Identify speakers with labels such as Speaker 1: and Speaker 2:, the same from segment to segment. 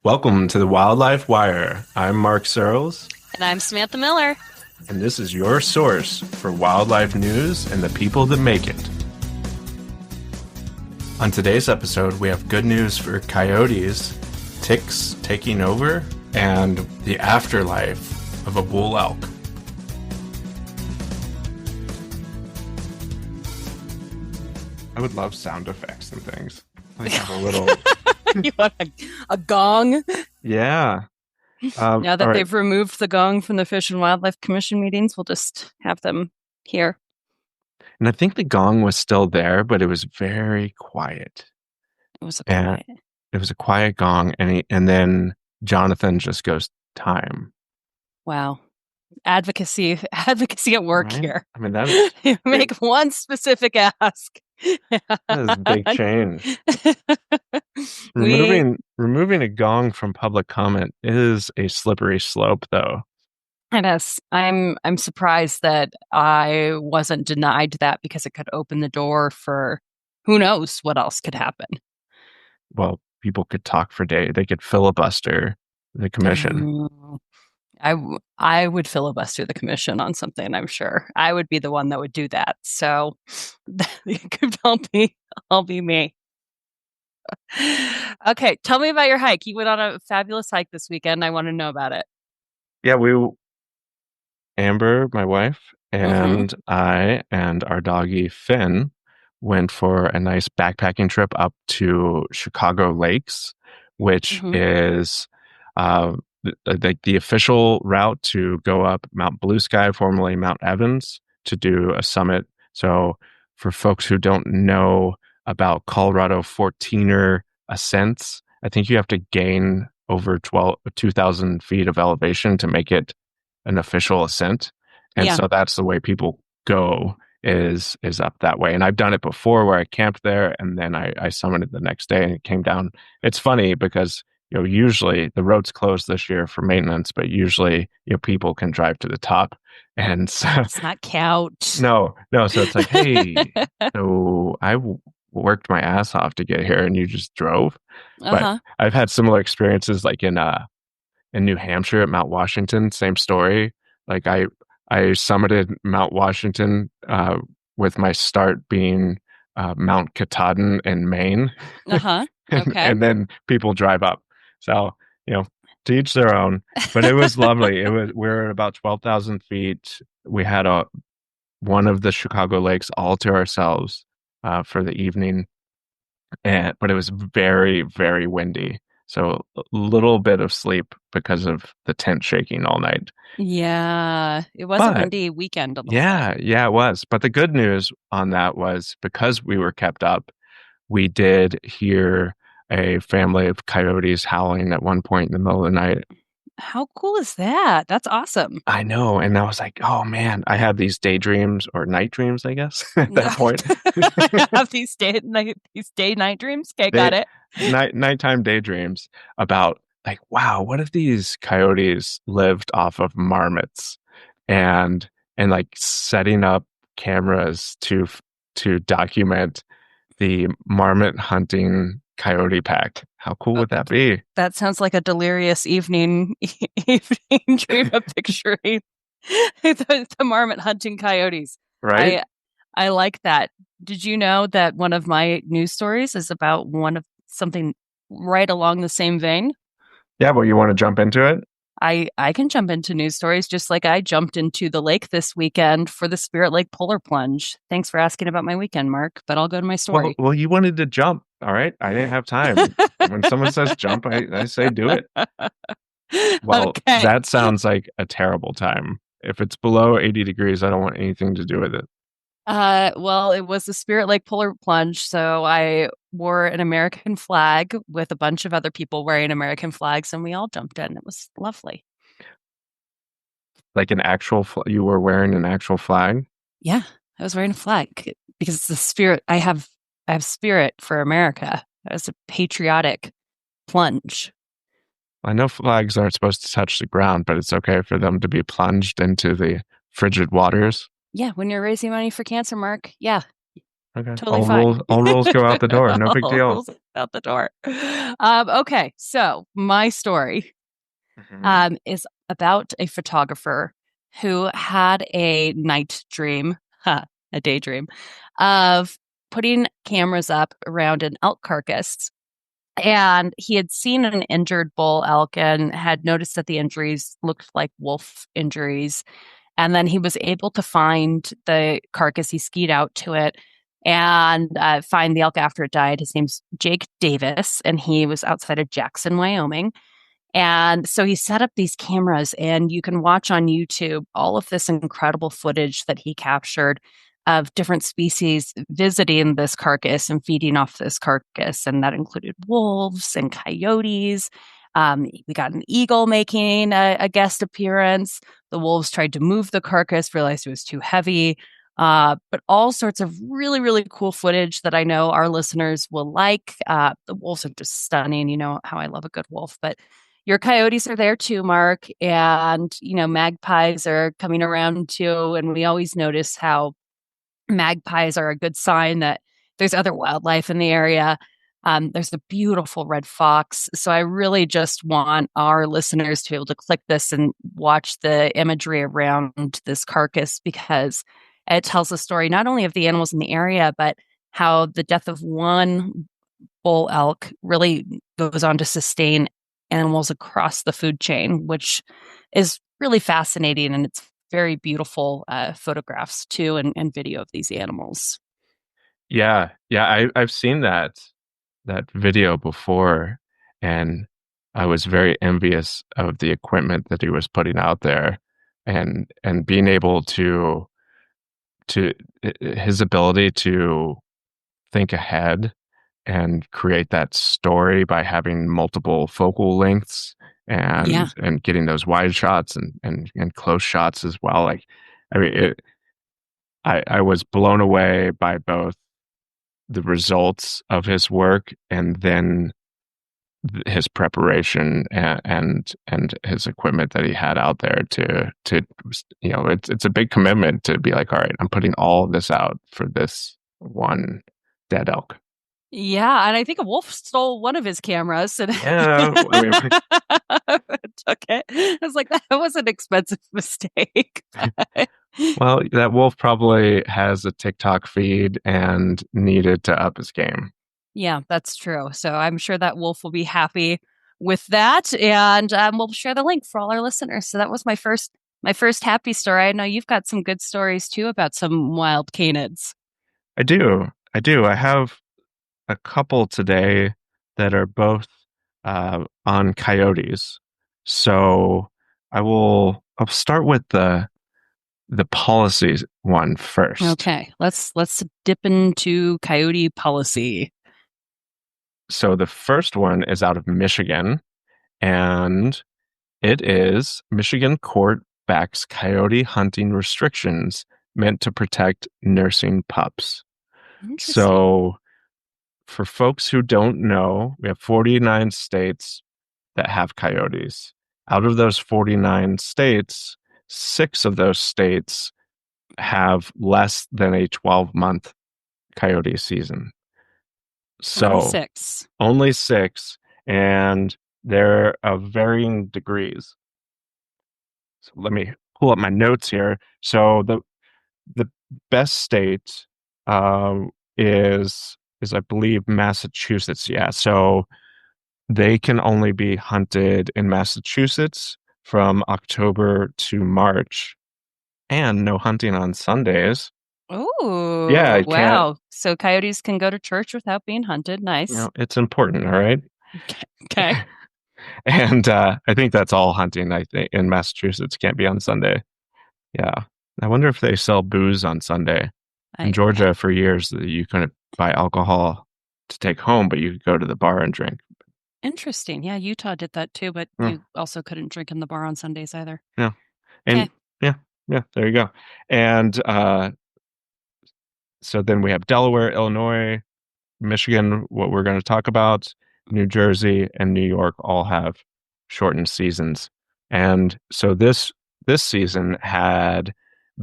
Speaker 1: Welcome to the Wildlife Wire. I'm Mark Searles,
Speaker 2: And I'm Samantha Miller.
Speaker 1: and this is your source for wildlife news and the people that make it. On today's episode, we have good news for coyotes, ticks taking over, and the afterlife of a bull elk. I would love sound effects and things. Like have a little,
Speaker 2: You want a gong?
Speaker 1: yeah.
Speaker 2: Now that
Speaker 1: all right.
Speaker 2: they've removed the gong from the Fish and Wildlife Commission meetings, we'll just have them here.
Speaker 1: And I think the gong was still there, but it was very quiet.
Speaker 2: It was a
Speaker 1: And
Speaker 2: quiet.
Speaker 1: it was a quiet gong, and then Jonathan just goes, "Time."
Speaker 2: Wow. Advocacy at work
Speaker 1: Right?
Speaker 2: here.
Speaker 1: I mean, that is
Speaker 2: You make one specific ask.
Speaker 1: that is a big change.
Speaker 2: We,
Speaker 1: Removing a gong from public comment is a slippery slope, though.
Speaker 2: and us, I'm surprised that I wasn't denied that because it could open the door for who knows what else could happen.
Speaker 1: Well, people could talk for days. They could filibuster the commission.
Speaker 2: Mm. I would filibuster the commission on something, I'm sure. I would be the one that would do that. So it could all be me. Okay, tell me about your hike. You went on a fabulous hike this weekend. I want to know about it.
Speaker 1: Yeah, Amber, my wife,
Speaker 2: Mm-hmm.
Speaker 1: and I and our doggy Finn went for a nice backpacking trip up to Chicago Lakes, which
Speaker 2: Mm-hmm.
Speaker 1: is the official route to go up Mount Blue Sky, formerly Mount Evans, to do a summit. So for folks who don't know about Colorado 14er ascents, I think you have to gain over 2,000 feet of elevation to make it an official ascent. And
Speaker 2: Yeah.
Speaker 1: so that's the way people go is up that way. And I've done it before where I camped there and then I summited the next day and it came down. It's funny because usually the road's closed this year for maintenance, but usually people can drive to the top. And so
Speaker 2: It's not couch.
Speaker 1: no. So it's like, hey, so worked my ass off to get here and you just drove. But
Speaker 2: Uh-huh.
Speaker 1: I've had similar experiences like in New Hampshire at Mount Washington, same story. Like I summited Mount Washington with my start being Mount Katahdin in Maine,
Speaker 2: Uh-huh. Okay.
Speaker 1: and then people drive up. So to each their own. But it was lovely. We're at about 12,000 feet. We had one of the Chicago lakes all to ourselves for the evening, but it was very, very windy. So a little bit of sleep because of the tent shaking all night.
Speaker 2: Yeah. It was a
Speaker 1: But
Speaker 2: windy weekend a little bit.
Speaker 1: yeah, it was. But the good news on that was because we were kept up, we did hear a family of coyotes howling at one point in the middle of the night.
Speaker 2: How cool is that? That's awesome.
Speaker 1: I know. And I was like, oh man, I had these daydreams or night dreams, I guess, at that point.
Speaker 2: Have these day night dreams. Okay,
Speaker 1: They
Speaker 2: got it.
Speaker 1: nighttime daydreams about like, wow, what if these coyotes lived off of marmots and like setting up cameras to document the marmot hunting coyote pack. How cool would that be?
Speaker 2: That sounds like a delirious evening dream of picturing the marmot hunting coyotes.
Speaker 1: Right?
Speaker 2: I like that. Did you know that one of my news stories is about one of something right along the same vein?
Speaker 1: Yeah, well, you want to jump into it?
Speaker 2: I can jump into news stories just like I jumped into the lake this weekend for the Spirit Lake Polar Plunge. Thanks for asking about my weekend, Mark, but I'll go to my story.
Speaker 1: Well, you wanted to jump. All right. I didn't have time. When someone says jump, I say do it. Well,
Speaker 2: Okay.
Speaker 1: that sounds like a terrible time. If it's below 80 degrees, I don't want anything to do with it.
Speaker 2: Well, it was the Spirit Lake Polar Plunge, so I wore an American flag with a bunch of other people wearing American flags, and we all jumped in. It was lovely.
Speaker 1: Like you were wearing an actual flag?
Speaker 2: Yeah, I was wearing a flag because it's the spirit. I have spirit for America. It was a patriotic plunge.
Speaker 1: I know flags aren't supposed to touch the ground, but it's okay for them to be plunged into the frigid waters.
Speaker 2: Yeah, when you're raising money for cancer, Mark. Yeah,
Speaker 1: Okay.
Speaker 2: Totally fine.
Speaker 1: All rules go out the door. No big
Speaker 2: All
Speaker 1: deal.
Speaker 2: rules out the door. Okay, so my story
Speaker 1: Hmm.
Speaker 2: is about a photographer who had a night dream, a daydream, of putting cameras up around an elk carcass. And he had seen an injured bull elk and had noticed that the injuries looked like wolf injuries. And then he was able to find the carcass. He skied out to it and find the elk after it died. His name's Jake Davis, and he was outside of Jackson, Wyoming. And so he set up these cameras, and you can watch on YouTube all of this incredible footage that he captured of different species visiting this carcass and feeding off this carcass. And that included wolves and coyotes. We got an eagle making a guest appearance. The wolves tried to move the carcass, realized it was too heavy. But all sorts of really, really cool footage that I know our listeners will like. The wolves are just stunning. You know how I love a good wolf, but your coyotes are there too, Mark. And, magpies are coming around too. And we always notice how magpies are a good sign that there's other wildlife in the area. There's a beautiful red fox. So I really just want our listeners to be able to click this and watch the imagery around this carcass because it tells a story not only of the animals in the area, but how the death of one bull elk really goes on to sustain animals across the food chain, which is really fascinating. And it's very beautiful photographs too and video of these animals.
Speaker 1: Yeah, yeah, I've seen that video before, and I was very envious of the equipment that he was putting out there, and being able to his ability to think ahead and create that story by having multiple focal lengths
Speaker 2: Yeah.
Speaker 1: and getting those wide shots and close shots as well. Like, I mean, I was blown away by both the results of his work and then his preparation and his equipment that he had out there to it's a big commitment to be like, all right, I'm putting all of this out for this one dead elk.
Speaker 2: Yeah, and I think a wolf stole one of his cameras and
Speaker 1: Yeah, I mean,
Speaker 2: took it. I was like, that was an expensive mistake. But
Speaker 1: well, that wolf probably has a TikTok feed and needed to up his game.
Speaker 2: yeah, that's true. So I'm sure that wolf will be happy with that, and we'll share the link for all our listeners. So that was my first happy story. I know you've got some good stories too about some wild canids.
Speaker 1: I do. I do. I have a couple today that are both on coyotes. So I'll start with the policy one first.
Speaker 2: Okay, let's dip into coyote policy.
Speaker 1: So the first one is out of Michigan, and it is Michigan court backs coyote hunting restrictions meant to protect nursing pups.
Speaker 2: Interesting.
Speaker 1: So for folks who don't know, we have 49 states that have coyotes. Out of those 49 states, six of those states have less than a 12-month coyote season.
Speaker 2: Only
Speaker 1: So
Speaker 2: six.
Speaker 1: only six, and they're of varying degrees. So let me pull up my notes here. So the best state is I believe Massachusetts. Yeah. So they can only be hunted in Massachusetts from October to March, and no hunting on Sundays. Yeah,
Speaker 2: Oh,
Speaker 1: you can't.
Speaker 2: wow. So coyotes can go to church without being hunted. Nice.
Speaker 1: It's important. All right.
Speaker 2: Okay.
Speaker 1: And I think that's all hunting. I think in Massachusetts can't be on Sunday. Yeah. I wonder if they sell booze on Sunday. In
Speaker 2: I
Speaker 1: Georgia, for years, you couldn't buy alcohol to take home, but you could go to the bar and drink.
Speaker 2: Interesting. Yeah, Utah did that too, but
Speaker 1: Yeah.
Speaker 2: you also couldn't drink in the bar on Sundays either.
Speaker 1: Yeah.
Speaker 2: Okay.
Speaker 1: And yeah, yeah, there you go. And so then we have Delaware, Illinois, Michigan, what we're going to talk about, New Jersey, and New York all have shortened seasons. And so this season had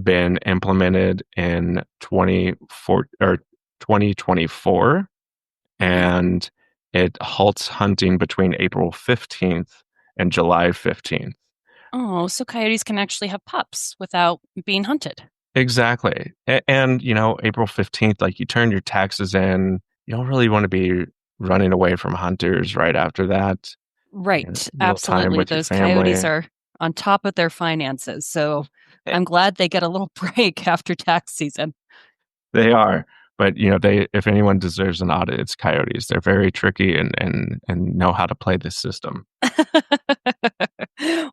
Speaker 1: been implemented in 24 or 2024,
Speaker 2: Oh.
Speaker 1: and it halts hunting between April 15th and July 15th.
Speaker 2: Oh, so coyotes can actually have pups without being hunted.
Speaker 1: Exactly. And, April 15th, like you turn your taxes in, you don't really want to be running away from hunters right after that.
Speaker 2: Right.
Speaker 1: A little time
Speaker 2: Absolutely.
Speaker 1: with your
Speaker 2: Those coyotes
Speaker 1: family.
Speaker 2: are on top of their finances. So
Speaker 1: Eh,
Speaker 2: I'm glad they get a little break after tax season.
Speaker 1: They are. But, if anyone deserves an audit, it's coyotes. They're very tricky and know how to play this system.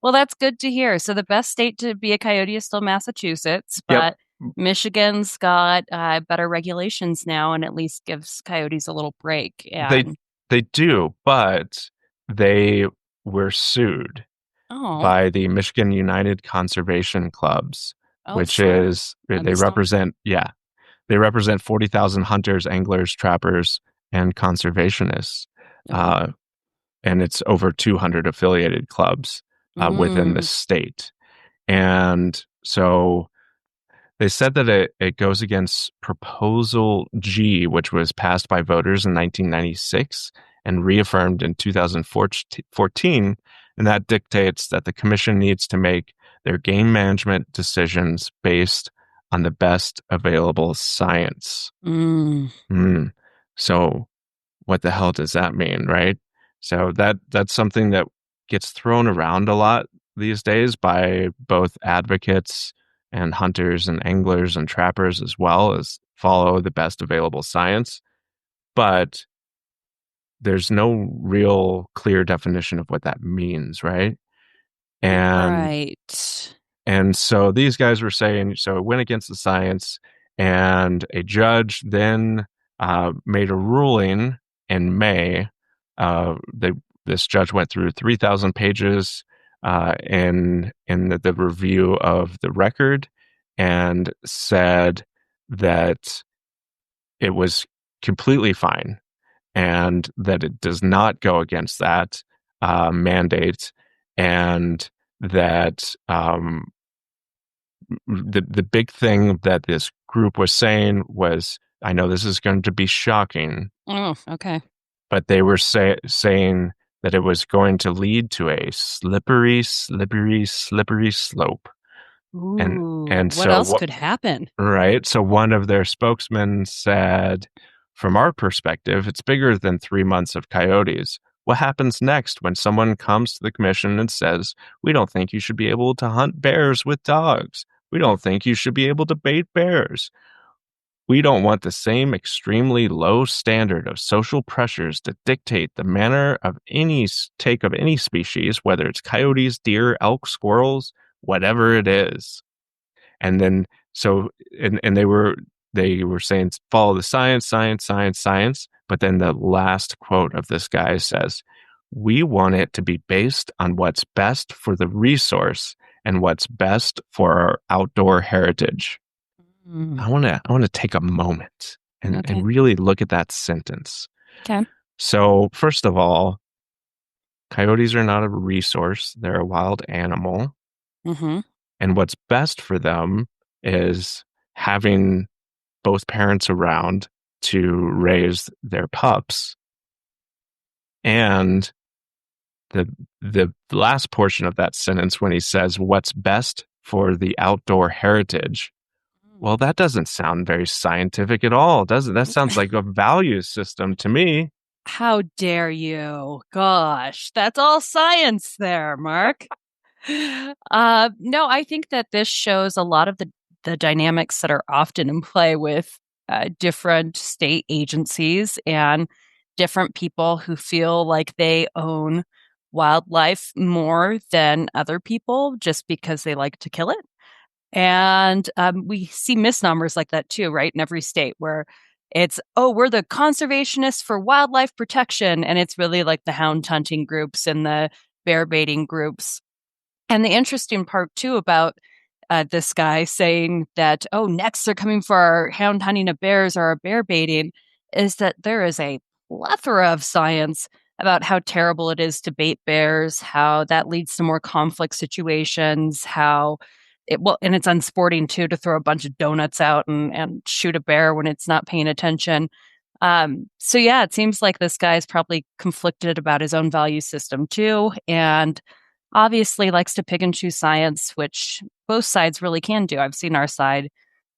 Speaker 2: Well, that's good to hear. So the best state to be a coyote is still Massachusetts,
Speaker 1: Yep.
Speaker 2: but Michigan's got better regulations now and at least gives coyotes a little break.
Speaker 1: They
Speaker 2: And
Speaker 1: they do, but they were sued
Speaker 2: oh,
Speaker 1: by the Michigan United Conservation Clubs,
Speaker 2: oh,
Speaker 1: which
Speaker 2: for
Speaker 1: is they
Speaker 2: wisdom.
Speaker 1: represent, yeah, they represent 40,000 hunters, anglers, trappers, and conservationists.
Speaker 2: Oh,
Speaker 1: Uh, and it's over 200 affiliated clubs within the
Speaker 2: mm,
Speaker 1: state. And so they said that it goes against Proposal G, which was passed by voters in 1996 and reaffirmed in 2014. And that dictates that the commission needs to make their game management decisions based on the best available science.
Speaker 2: mm,
Speaker 1: Mm. So what the hell does that mean, right? So that's something that gets thrown around a lot these days by both advocates and hunters and anglers and trappers as well as follow the best available science. But there's no real clear definition of what that means, right? And
Speaker 2: right.
Speaker 1: And so these guys were saying, so it went against the science, and a judge then made a ruling in May. This judge went through 3,000 pages in the review of the record and said that it was completely fine and that it does not go against that mandate and that the big thing that this group was saying was, I know this is going to be shocking,
Speaker 2: Oh, okay.
Speaker 1: but they were saying that it was going to lead to a slippery, slippery, slippery slope. And
Speaker 2: Ooh,
Speaker 1: and
Speaker 2: what
Speaker 1: so
Speaker 2: else
Speaker 1: what
Speaker 2: could happen?
Speaker 1: right? So one of their spokesmen said, from our perspective, it's bigger than 3 months of coyotes. What happens next when someone comes to the commission and says, we don't think you should be able to hunt bears with dogs? We don't think you should be able to bait bears. We don't want the same extremely low standard of social pressures to dictate the manner of any take of any species, whether it's coyotes, deer, elk, squirrels, whatever it is. And then so and they were saying follow the science, science, science, science. But then the last quote of this guy says, we want it to be based on what's best for the resource and what's best for our outdoor heritage.
Speaker 2: Mm,
Speaker 1: I want to take a moment and
Speaker 2: okay.
Speaker 1: really look at that sentence.
Speaker 2: Okay.
Speaker 1: So, first of all, coyotes are not a resource, they're a wild animal.
Speaker 2: Mm-hmm.
Speaker 1: And what's best for them is having both parents around to raise their pups. And the last portion of that sentence when he says what's best for the outdoor heritage, well, that doesn't sound very scientific at all, does it? That sounds like a value system to me.
Speaker 2: How dare you? Gosh, that's all science there, Mark. No, I think that this shows a lot of the dynamics that are often in play with different state agencies and different people who feel like they own wildlife more than other people just because they like to kill it. And we see misnomers like that too, right? In every state where it's, oh, we're the conservationists for wildlife protection. And it's really like the hound hunting groups and the bear baiting groups. And the interesting part too about this guy saying that, oh, next they're coming for our hound hunting of bears or our bear baiting is that there is a plethora of science about how terrible it is to bait bears, how that leads to more conflict situations, how and it's unsporting too to throw a bunch of donuts out and shoot a bear when it's not paying attention. So yeah, it seems like this guy's probably conflicted about his own value system too, and obviously likes to pick and choose science, which both sides really can do. I've seen our side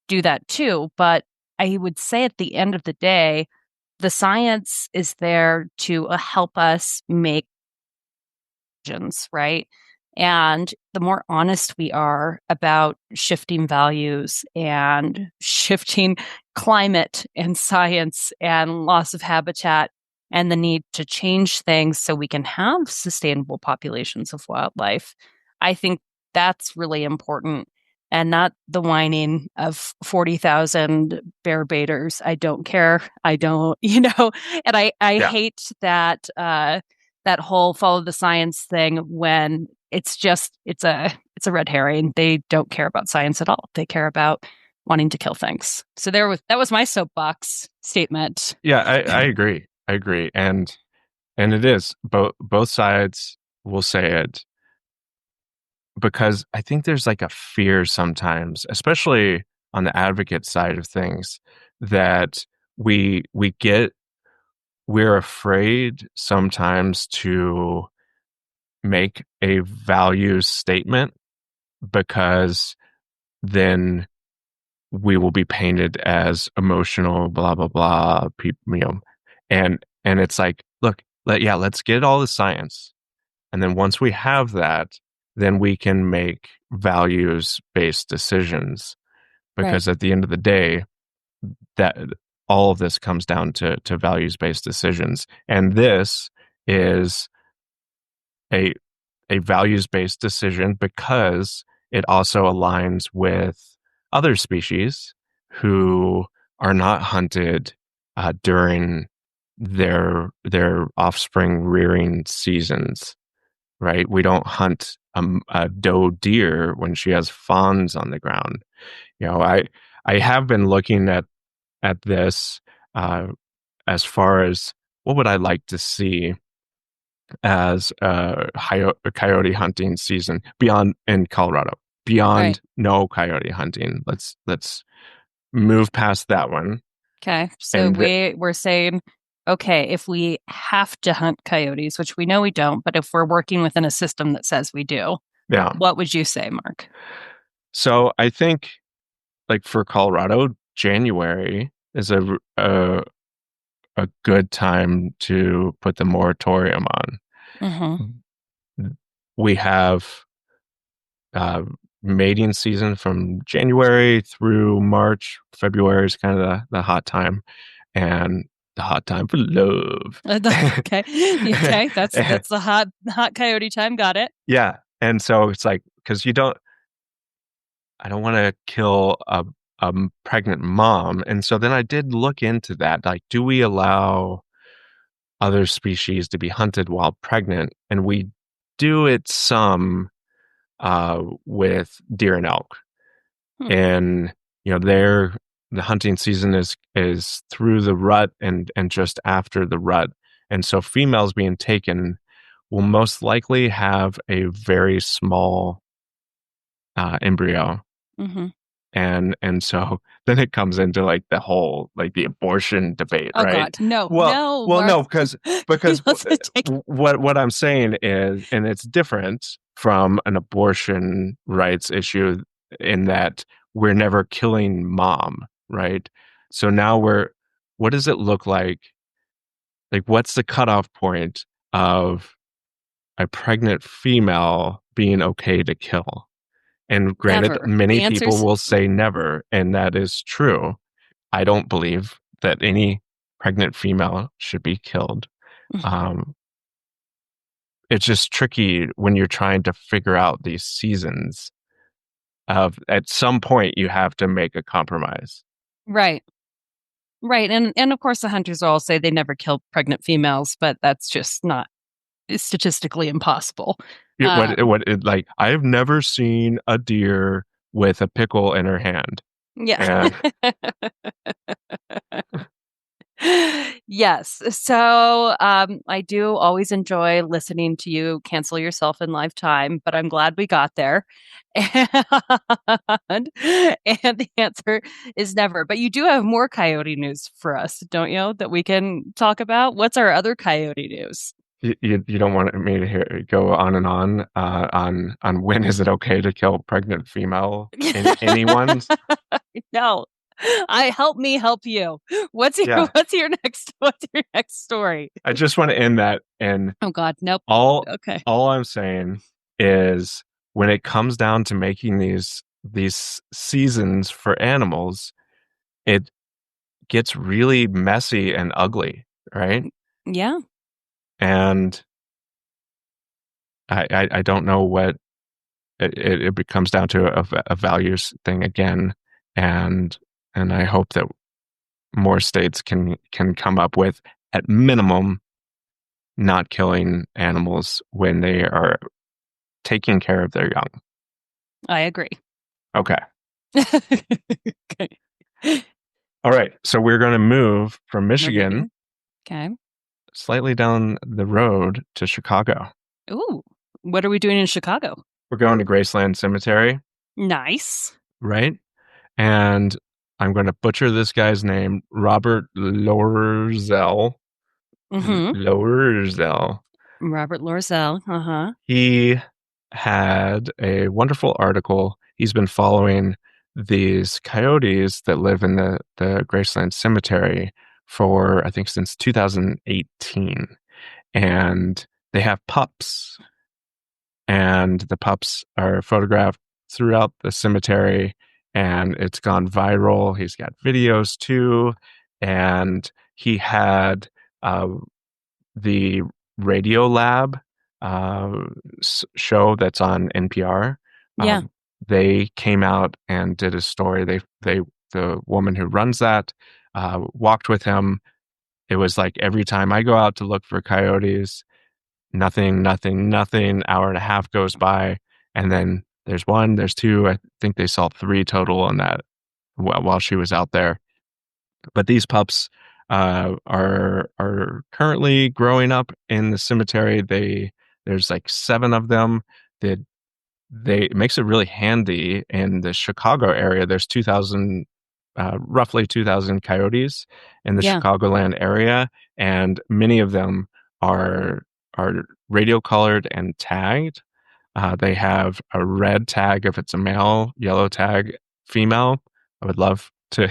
Speaker 2: do that too, but I would say at the end of the day, the science is there to help us make decisions, right? And the more honest we are about shifting values and shifting climate and science and loss of habitat and the need to change things so we can have sustainable populations of wildlife, I think that's really important. And not the whining of 40,000 bear baiters. I don't care. I don't, and I
Speaker 1: Yeah.
Speaker 2: hate that that whole follow the science thing when it's a red herring. They don't care about science at all. They care about wanting to kill things. So that was my soapbox statement.
Speaker 1: Yeah, I agree. I agree. And it is both sides will say it because I think there's like a fear sometimes, especially on the advocate side of things, that we get we're afraid sometimes to make a values statement because then we will be painted as emotional, blah blah blah. People, and it's like, look, let's get all the science, and then once we have that, then we can make values based decisions.
Speaker 2: Right.
Speaker 1: Because at the end of the day, that all of this comes down to values based decisions, and this is a a values based decision because it also aligns with other species who are not hunted during their offspring rearing seasons, right? We don't hunt a doe deer when she has fawns on the ground. I have been looking at this uh, as far as what would I like to see as a coyote hunting season beyond in Colorado,
Speaker 2: Right.
Speaker 1: beyond no coyote hunting. Let's move past that one.
Speaker 2: Okay. So
Speaker 1: And
Speaker 2: we're saying, okay, if we have to hunt coyotes, which we know we don't, but if we're working within a system that says we do,
Speaker 1: yeah,
Speaker 2: what would you say, Mark?
Speaker 1: so I think like for Colorado, January is a good time to put the moratorium on.
Speaker 2: Mm-hmm.
Speaker 1: We have uh, mating season from January through March. February is kind of the hot time, and the hot time for love.
Speaker 2: Okay. Okay. That's the hot coyote time. Got it.
Speaker 1: Yeah, and so it's like because I don't want to kill a pregnant mom, and so then I did look into that. Like, do we allow other species to be hunted while pregnant? And we do it some with deer and elk.
Speaker 2: Hmm.
Speaker 1: And there the hunting season is through the rut and just after the rut, and so females being taken will most likely have a very small embryo,
Speaker 2: Mm-hmm.
Speaker 1: and so then it comes into like the whole like the abortion debate,
Speaker 2: Oh
Speaker 1: right?
Speaker 2: God, no,
Speaker 1: well
Speaker 2: no,
Speaker 1: well
Speaker 2: Mark.
Speaker 1: no, because
Speaker 2: Let's take.
Speaker 1: what I'm saying is, and it's different from an abortion rights issue in that we're never killing mom, right? So now what does it look like what's the cutoff point of a pregnant female being okay to kill? And granted,
Speaker 2: Never.
Speaker 1: many
Speaker 2: The
Speaker 1: people
Speaker 2: answer's
Speaker 1: will say never, and that is true. I don't believe that any pregnant female should be killed. Um, it's just tricky when you're trying to figure out these seasons of at some point you have to make a compromise.
Speaker 2: right, right, and of course the hunters all say they never kill pregnant females, but that's just not statistically impossible. Um,
Speaker 1: Like I've never seen a deer with a pickle in her hand.
Speaker 2: yeah.
Speaker 1: And
Speaker 2: Yes. So I do always enjoy listening to you cancel yourself in lifetime, but I'm glad we got there. And, and the answer is never. But you do have more coyote news for us, don't you, that we can talk about? What's our other coyote news?
Speaker 1: You don't want me to go on and on when is it okay to kill pregnant female anyone's?
Speaker 2: No. I help me help you. What's your
Speaker 1: Yeah,
Speaker 2: what's your next story?
Speaker 1: I just want to end that. And
Speaker 2: Oh God, nope.
Speaker 1: all
Speaker 2: Okay.
Speaker 1: all I'm saying is when it comes down to making these seasons for animals, it gets really messy and ugly, right?
Speaker 2: Yeah,
Speaker 1: And I don't know what it becomes down to a values thing again, and I hope that more states can come up with at minimum not killing animals when they are taking care of their young.
Speaker 2: I agree.
Speaker 1: Okay.
Speaker 2: Okay.
Speaker 1: All right. So we're going to move from
Speaker 2: We're
Speaker 1: Michigan
Speaker 2: moving. Okay.
Speaker 1: slightly down the road to Chicago.
Speaker 2: Ooh, what are we doing in Chicago?
Speaker 1: We're going to Graceland Cemetery,
Speaker 2: Nice.
Speaker 1: right? And I'm going to butcher this guy's name, Robert Loerzel.
Speaker 2: Mm-hmm.
Speaker 1: Loerzel.
Speaker 2: Robert Lorzell. Uh-huh.
Speaker 1: He had a wonderful article. He's been following these coyotes that live in the Graceland Cemetery for, I think, since 2018. And they have pups, and the pups are photographed throughout the cemetery, and it's gone viral. He's got videos too. And he had uh, the Radio Lab uh, show that's on NPR.
Speaker 2: Yeah.
Speaker 1: They came out and did a story. The woman who runs that walked with him. It was like every time I go out to look for coyotes, nothing, nothing, nothing. Hour and a half goes by, and then there's one, there's two. I think they saw three total on that while she was out there. But these pups are currently growing up in the cemetery. There's like seven of them. That they it makes it really handy in the Chicago area. There's 2,000, roughly 2,000 coyotes in the
Speaker 2: Yeah.
Speaker 1: Chicagoland area, and many of them are are radio colored and tagged. They have a red tag if it's a male, yellow tag female. I would love to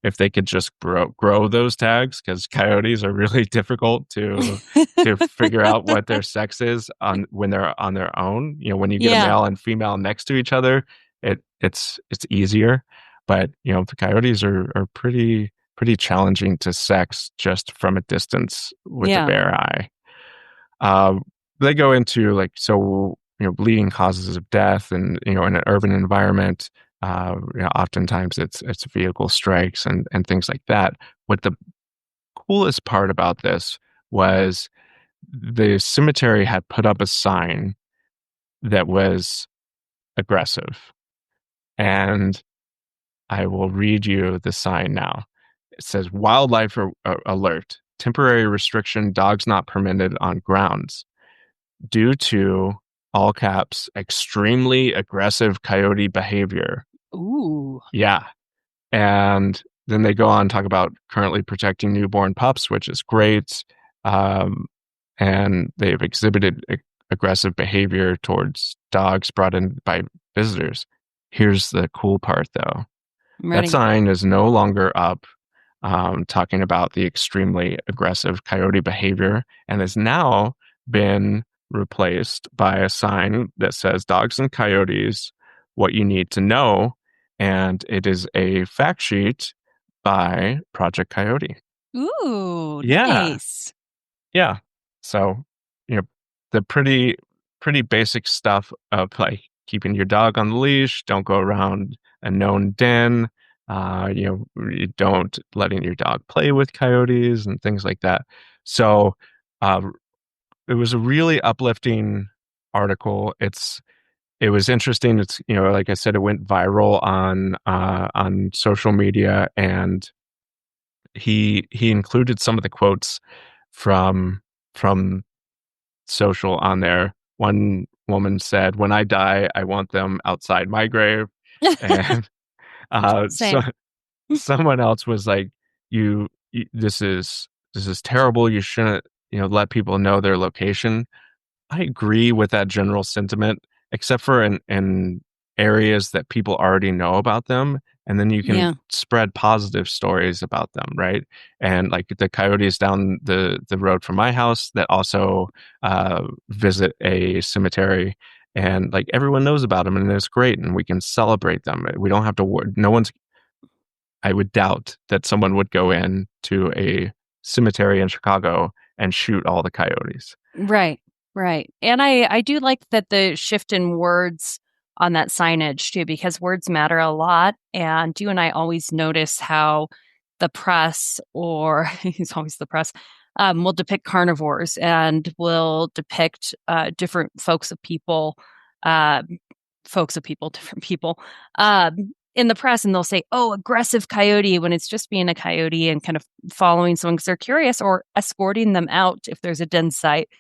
Speaker 1: if they could just grow those tags because coyotes are really difficult to figure out what their sex is on when they're on their own. You know, when you get a
Speaker 2: Yeah.
Speaker 1: male and female next to each other, it's easier. But you know, the coyotes are pretty challenging to sex just from a distance with the
Speaker 2: Yeah.
Speaker 1: bare eye. Uh, they go into like so you know leading causes of death, and you know in an urban environment, you know, oftentimes it's vehicle strikes and things like that. What the coolest part about this was the cemetery had put up a sign that was aggressive, and I will read you the sign now. It says wildlife alert, temporary restriction, dogs not permitted on grounds due to, all caps, extremely aggressive coyote behavior.
Speaker 2: Ooh.
Speaker 1: Yeah. And then they go on to talk about currently protecting newborn pups, which is great. Um, and they've exhibited aggressive behavior towards dogs brought in by visitors. Here's the cool part, though.
Speaker 2: I'm
Speaker 1: That
Speaker 2: ready.
Speaker 1: sign is no longer up, talking about the extremely aggressive coyote behavior, and has now been replaced by a sign that says dogs and coyotes, what you need to know. And it is a fact sheet by Project Coyote.
Speaker 2: Ooh,
Speaker 1: Yeah.
Speaker 2: nice.
Speaker 1: Yeah. So, you know, the pretty basic stuff of like keeping your dog on the leash, don't go around a known den, you know, you don't letting your dog play with coyotes and things like that. So, uh, it was a really uplifting article. It was interesting. It's, you know, like I said, it went viral on social media, and he included some of the quotes from from social on there. One woman said, "When I die, I want them outside my grave," and so
Speaker 2: Same.
Speaker 1: someone else was like, this is terrible. You shouldn't, let people know their location." I agree with that general sentiment, except for in areas that people already know about them. And then you can
Speaker 2: Yeah.
Speaker 1: spread positive stories about them, right? And like the coyotes down the road from my house that also visit a cemetery. And like everyone knows about them and it's great. And we can celebrate them. We don't have to, no one's, I would doubt that someone would go in to a cemetery in Chicago and shoot all the coyotes.
Speaker 2: Right, right. And I do like that the shift in words on that signage too, because words matter a lot. And you and I always notice how the press, or it's always the press, will depict carnivores and will depict different uh, different people, in the press, and they'll say, "Oh, aggressive coyote," when it's just being a coyote and kind of following someone because they're curious, or escorting them out if there's a den site,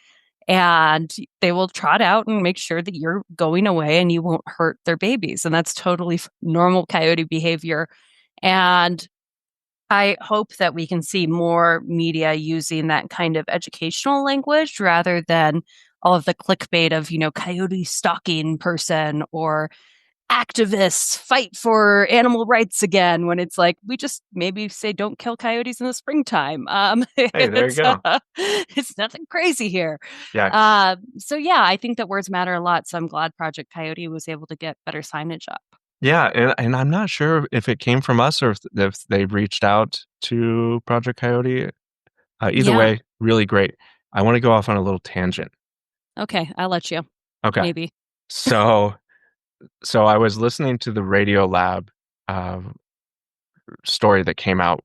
Speaker 2: and they will trot out and make sure that you're going away and you won't hurt their babies. And that's totally normal coyote behavior. And I hope that we can see more media using that kind of educational language rather than all of the clickbait of, coyote stalking person or activists fight for animal rights again, when it's like we just maybe say don't kill coyotes in the springtime.
Speaker 1: Hey, there you go.
Speaker 2: It's nothing crazy here.
Speaker 1: Yeah.
Speaker 2: So yeah, I think that words matter a lot. So I'm glad Project Coyote was able to get better signage up.
Speaker 1: Yeah, and I'm not sure if it came from us or if they reached out to Project Coyote. Either
Speaker 2: Yeah.
Speaker 1: way, really great. I want to go off on a little tangent.
Speaker 2: Okay, I'll let you.
Speaker 1: Okay,
Speaker 2: Maybe.
Speaker 1: so I was listening to the Radio Lab uh, story that came out.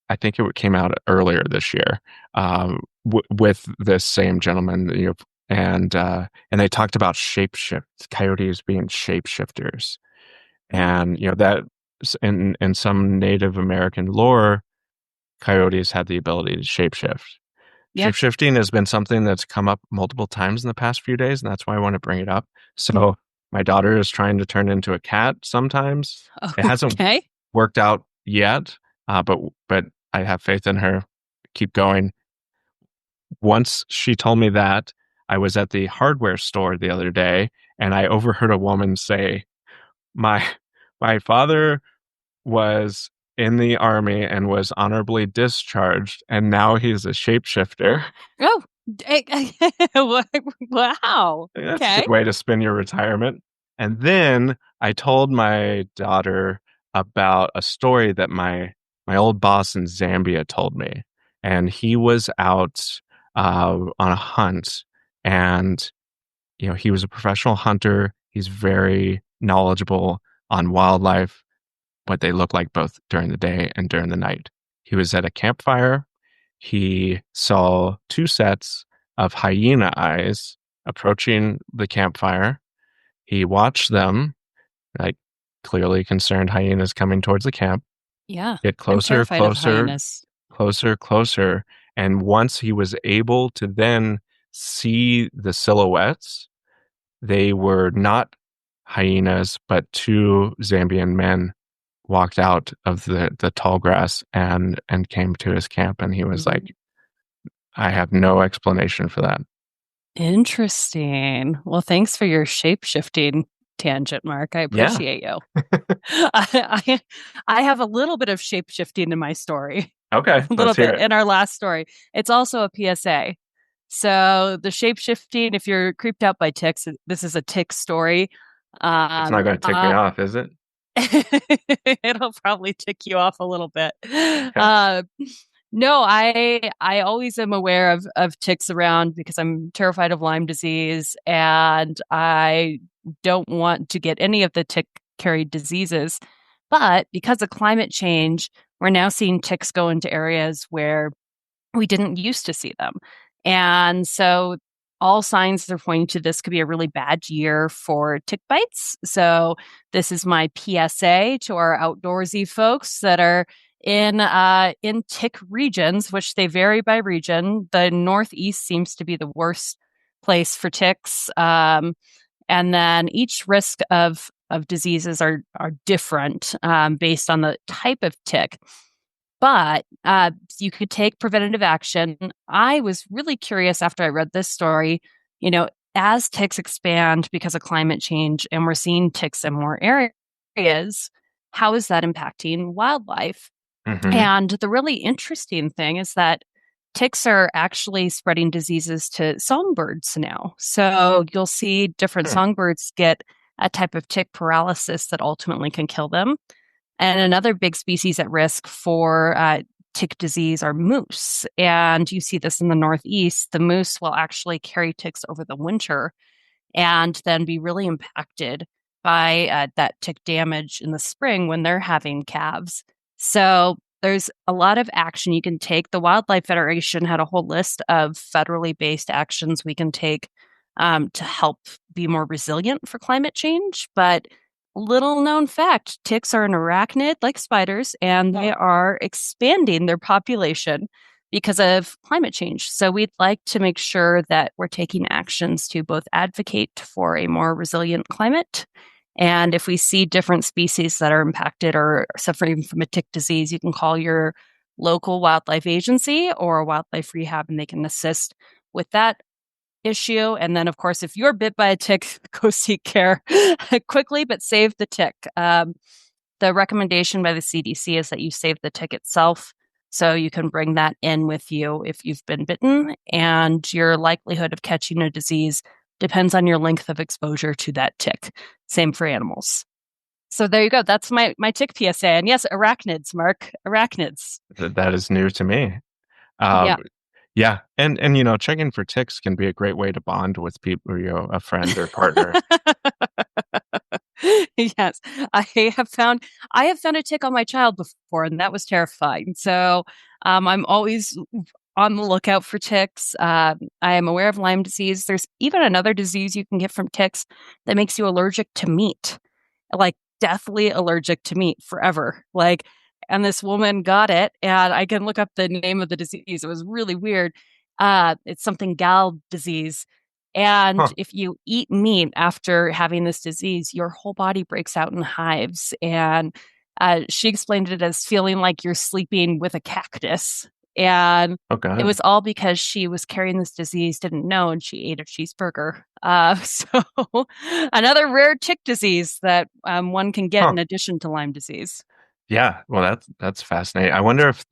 Speaker 1: I think it came out earlier this year with this same gentleman, and they talked about shapeshift coyotes being shapeshifters, and that in some Native American lore, coyotes had the ability to shapeshift.
Speaker 2: Yep.
Speaker 1: Shapeshifting has been something that's come up multiple times in the past few days, and that's why I want to bring it up. So my daughter is trying to turn into a cat sometimes. It hasn't
Speaker 2: Okay.
Speaker 1: worked out yet, but I have faith in her. Keep going. Once she told me that, I was at the hardware store the other day, and I overheard a woman say, "My my father was in the army and was honorably discharged, and now he's a shapeshifter."
Speaker 2: Oh, wow.
Speaker 1: That's a good
Speaker 2: Okay.
Speaker 1: way to spend your retirement. And then I told my daughter about a story that my old boss in Zambia told me. And he was out on a hunt, and he was a professional hunter. He's very knowledgeable on wildlife, what they look like both during the day and during the night. He was at a campfire. He saw two sets of hyena eyes approaching the campfire. He watched them, like clearly concerned hyenas coming towards the camp,
Speaker 2: Yeah.
Speaker 1: get
Speaker 2: I'm
Speaker 1: closer,
Speaker 2: terrified of
Speaker 1: closer,
Speaker 2: hyenas.
Speaker 1: closer, closer. And once he was able to then see the silhouettes, they were not hyenas, but two Zambian men walked out of the tall grass and came to his camp. And he was like, I have no explanation for that.
Speaker 2: Interesting. Well, thanks for your shape-shifting tangent, Mark. I
Speaker 1: Yeah.
Speaker 2: appreciate you. I have a little bit of shape-shifting in my story,
Speaker 1: Okay.
Speaker 2: a little
Speaker 1: Let's hear
Speaker 2: bit
Speaker 1: it.
Speaker 2: in our last story. It's also a PSA. So the shape-shifting, if you're creeped out by ticks, this is a tick story.
Speaker 1: It's not
Speaker 2: Um,
Speaker 1: going to tick me
Speaker 2: uh,
Speaker 1: off, is it?
Speaker 2: it'll probably tick you off a little bit.
Speaker 1: Okay.
Speaker 2: Uh, no, I always am aware of ticks around because I'm terrified of Lyme disease, and I don't want to get any of the tick carried diseases. But because of climate change, we're now seeing ticks go into areas where we didn't used to see them. And so all signs are pointing to this could be a really bad year for tick bites. So this is my PSA to our outdoorsy folks that are in tick regions, which they vary by region. The Northeast seems to be the worst place for ticks. And then each risk of diseases are different based on the type of tick. But you could take preventative action. I was really curious after I read this story, you know, as ticks expand because of climate change and we're seeing ticks in more areas, how is that impacting wildlife?
Speaker 1: Hmm.
Speaker 2: And the really interesting thing is that ticks are actually spreading diseases to songbirds now. So you'll see different
Speaker 1: Hmm.
Speaker 2: songbirds get a type of tick paralysis that ultimately can kill them. And another big species at risk for tick disease are moose. And you see this in the Northeast. The moose will actually carry ticks over the winter and then be really impacted by that tick damage in the spring when they're having calves. So there's a lot of action you can take. The Wildlife Federation had a whole list of federally based actions we can take to help be more resilient for climate change. But little known fact, ticks are an arachnid like spiders, and they are expanding their population because of climate change. So we'd like to make sure that we're taking actions to both advocate for a more resilient climate. And if we see different species that are impacted or suffering from a tick disease, you can call your local wildlife agency or wildlife rehab and they can assist with that issue. And then, of course, if you're bit by a tick, go seek care quickly, but save the tick. The recommendation by the CDC is that you save the tick itself. So you can bring that in with you if you've been bitten, and your likelihood of catching a disease depends on your length of exposure to that tick. Same for animals. So there you go. That's my tick PSA. And yes, arachnids, Mark, arachnids.
Speaker 1: That is new to me.
Speaker 2: Yeah.
Speaker 1: Um, yeah, and checking for ticks can be a great way to bond with people, a friend or partner.
Speaker 2: Yes, I have found a tick on my child before, and that was terrifying. So I'm always on the lookout for ticks. I am aware of Lyme disease. There's even another disease you can get from ticks that makes you allergic to meat, like deathly allergic to meat forever. And this woman got it, and I can look up the name of the disease. It was really weird. It's something gal disease. And
Speaker 1: Huh.
Speaker 2: if you eat meat after having this disease, your whole body breaks out in hives. And she explained it as feeling like you're sleeping with a cactus. And
Speaker 1: Oh
Speaker 2: it
Speaker 1: God.
Speaker 2: was all because she was carrying this disease, didn't know, and she ate a cheeseburger. So another rare tick disease that one can get
Speaker 1: Huh.
Speaker 2: in addition to Lyme disease.
Speaker 1: Yeah. Well, that's fascinating. I wonder if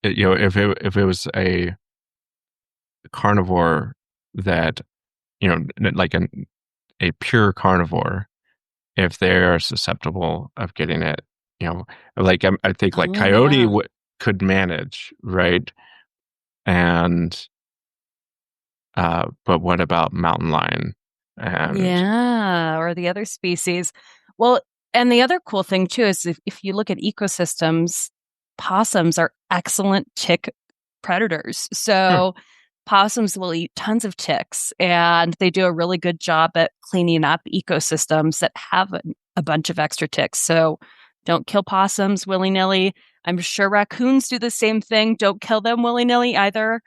Speaker 1: if it was a carnivore that like a pure carnivore, if they are susceptible of getting it. You know, like I think like
Speaker 2: Oh,
Speaker 1: coyote
Speaker 2: yeah.
Speaker 1: could manage, right? And but what about mountain lion? And
Speaker 2: Yeah, or the other species. Well, and the other cool thing too is if you look at ecosystems, possums are excellent tick predators.
Speaker 1: hmm,
Speaker 2: So possums will eat tons of ticks, and they do a really good job at cleaning up ecosystems that have a bunch of extra ticks. So don't kill possums willy-nilly. I'm sure raccoons do the same thing. Don't kill them willy-nilly either.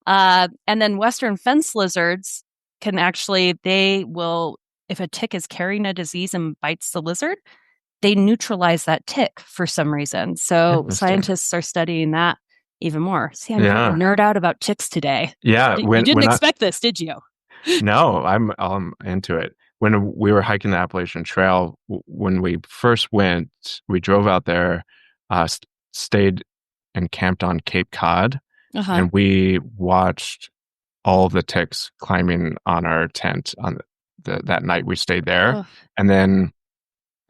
Speaker 2: And then Western fence lizards can actually, they will, if a tick is carrying a disease and bites the lizard, they neutralize that tick for some reason. So
Speaker 1: interesting.
Speaker 2: scientists are studying that even more. See, I'm getting
Speaker 1: Yeah,
Speaker 2: nerd out about ticks today.
Speaker 1: yeah.
Speaker 2: You didn't
Speaker 1: When I
Speaker 2: expect this, did you?
Speaker 1: No, I'm into it. When we were hiking the Appalachian Trail, when we first went, we drove out there, stayed and camped on Cape Cod,
Speaker 2: Uh-huh.
Speaker 1: and we watched all of the ticks climbing on our tent on that night we stayed there.
Speaker 2: Oh.
Speaker 1: And then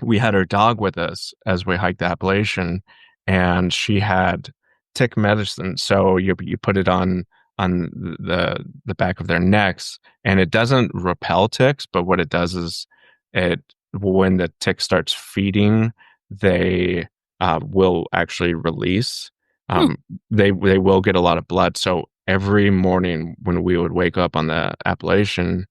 Speaker 1: we had our dog with us as we hiked the Appalachian, and she had tick medicine. So you put it on the back of their necks, and it doesn't repel ticks, but what it does is it when the tick starts feeding, they will actually release.
Speaker 2: Hmm.
Speaker 1: Um, they will get a lot of blood. So every morning when we would wake up on the Appalachian,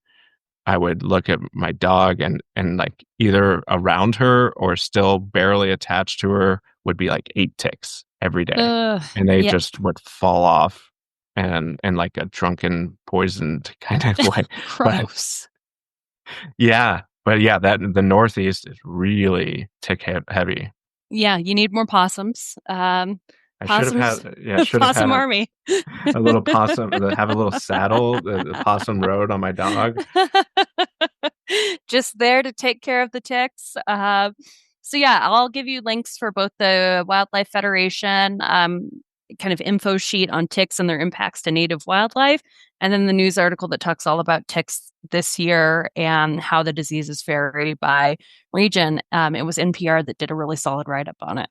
Speaker 1: I would look at my dog and like either around her or still barely attached to her would be like 8 ticks every day, and they
Speaker 2: Yeah.
Speaker 1: just would fall off and like a drunken, poisoned kind of way. But
Speaker 2: Gross.
Speaker 1: yeah, that the Northeast is really heavy.
Speaker 2: Yeah, you need more possums.
Speaker 1: I should have
Speaker 2: Possums,
Speaker 1: had, yeah, should have had
Speaker 2: possum army.
Speaker 1: a little possum, have a little saddle, the possum road on my dog.
Speaker 2: Just there to take care of the ticks. So yeah, I'll give you links for both the Wildlife Federation kind of info sheet on ticks and their impacts to native wildlife, and then the news article that talks all about ticks this year and how the diseases vary by region. It was NPR that did a really solid write-up on it.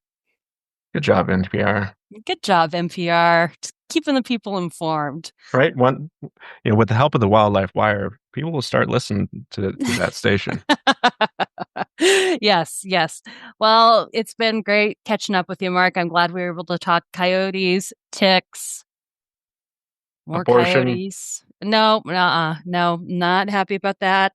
Speaker 1: Good job, NPR.
Speaker 2: Good job, NPR. Just keeping the people informed.
Speaker 1: Right? With the help of the Wildlife Wire, people will start listening to that station.
Speaker 2: Yes, yes. Well, it's been great catching up with you, Mark. I'm glad we were able to talk coyotes, ticks, more
Speaker 1: Abortion.
Speaker 2: coyotes. No, no, not happy about that.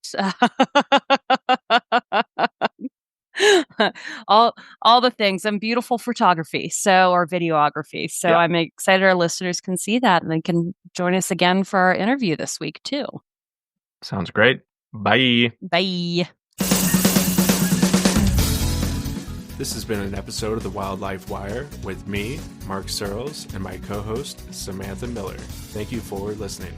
Speaker 2: all the things and beautiful photography, or videography. So
Speaker 1: Yeah,
Speaker 2: I'm excited our listeners can see that and they can join us again for our interview this week too.
Speaker 1: sounds great. Bye.
Speaker 2: Bye.
Speaker 1: This has been an episode of the Wildlife Wire with me, Mark Searles, and my co-host, Samantha Miller. Thank you for listening.